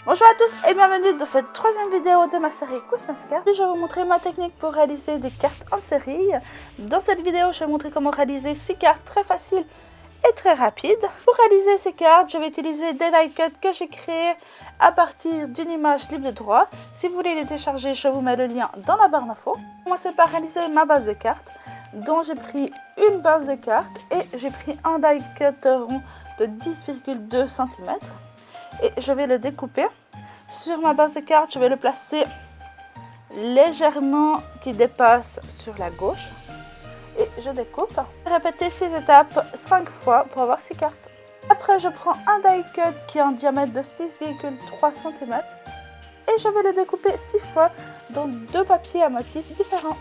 Bonjour à tous et bienvenue dans cette troisième vidéo de ma série Christmas Cards. Je vais vous montrer ma technique pour réaliser des cartes en série. Dans cette vidéo, je vais vous montrer comment réaliser 6 cartes très faciles et très rapides. Pour réaliser ces cartes, je vais utiliser des die cuts que j'ai créés à partir d'une image libre de droit. Si vous voulez les télécharger, je vous mets le lien dans la barre d'infos. Je vais commencer par réaliser ma base de cartes, dont j'ai pris une base de cartes et j'ai pris un die cut rond de 10,2 cm. Et je vais le découper. Sur ma base de cartes, je vais le placer légèrement qui dépasse sur la gauche. Et je découpe. Je vais répéter ces étapes 5 fois pour avoir 6 cartes. Après, je prends un die cut qui est en diamètre de 6,3 cm. Et je vais le découper 6 fois dans 2 papiers à motifs différents.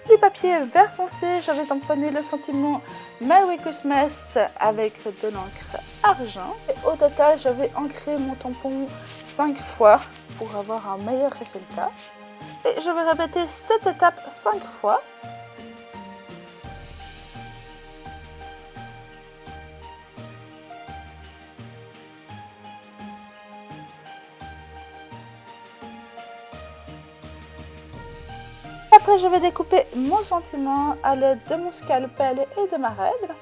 Du papier vert foncé, je vais tamponner le sentiment Merry Christmas avec de l'encre argent. Et au total, je vais ancrer mon tampon 5 fois pour avoir un meilleur résultat. Et je vais répéter cette étape 5 fois. Après, je vais découper mon sentiment à l'aide de mon scalpel et de ma règle.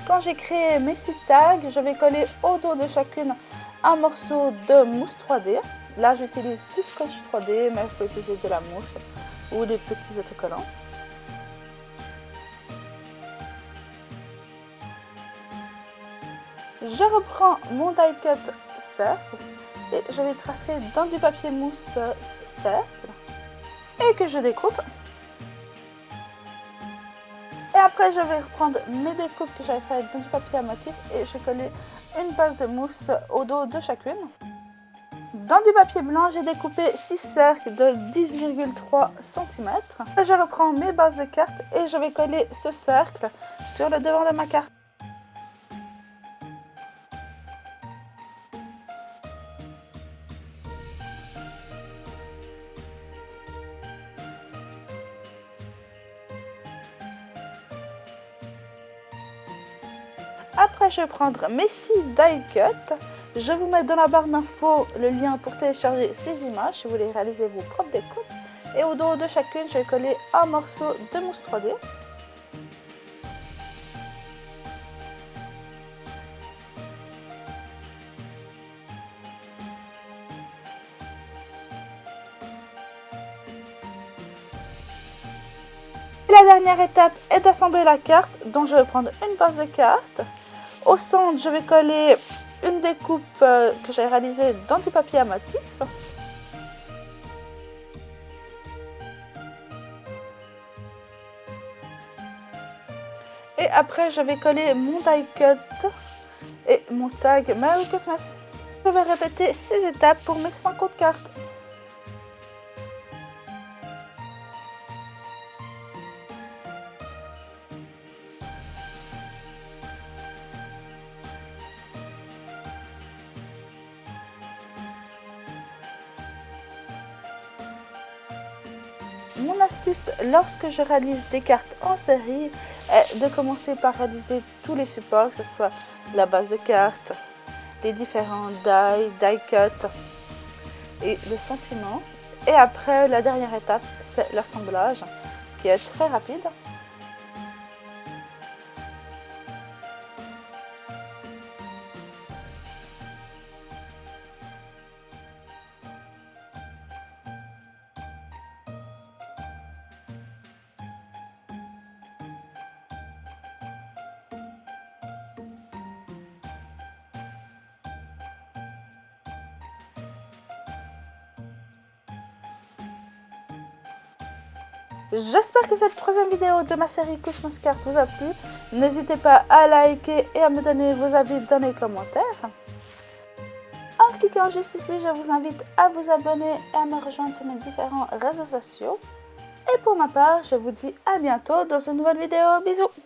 Quand j'ai créé mes 6 tags, je vais coller au dos de chacune un morceau de mousse 3D. Là, j'utilise du scotch 3D, mais vous pouvez utiliser de la mousse ou des petits autocollants. Je reprends mon die cut cercle et je vais tracer dans du papier mousse cercle et que je découpe. Et après, je vais reprendre mes découpes que j'avais faites dans du papier à motif et je vais coller une base de mousse au dos de chacune. Dans du papier blanc, j'ai découpé 6 cercles de 10,3 cm. Je reprends mes bases de cartes et je vais coller ce cercle sur le devant de ma carte. Après, je vais prendre mes 6 die cuts. Je vous mets dans la barre d'infos le lien pour télécharger ces images si vous voulez réaliser vos propres découpes. Et au dos de chacune, je vais coller un morceau de mousse 3D. Et la dernière étape est d'assembler la carte, donc je vais prendre une base de carte. Au centre, je vais coller une découpe que j'ai réalisée dans du papier à motif. Et après, je vais coller mon die cut et mon tag Merry Christmas. Je vais répéter ces étapes pour mes 50 cartes. Mon astuce lorsque je réalise des cartes en série est de commencer par réaliser tous les supports, que ce soit la base de cartes, les différents die cut et le sentiment. Et après, la dernière étape, c'est l'assemblage qui est très rapide. J'espère que cette troisième vidéo de ma série Christmas Cards vous a plu. N'hésitez pas à liker et à me donner vos avis dans les commentaires. cliquant juste ici, je vous invite à vous abonner et à me rejoindre sur mes différents réseaux sociaux. Et pour ma part, je vous dis à bientôt dans une nouvelle vidéo. Bisous!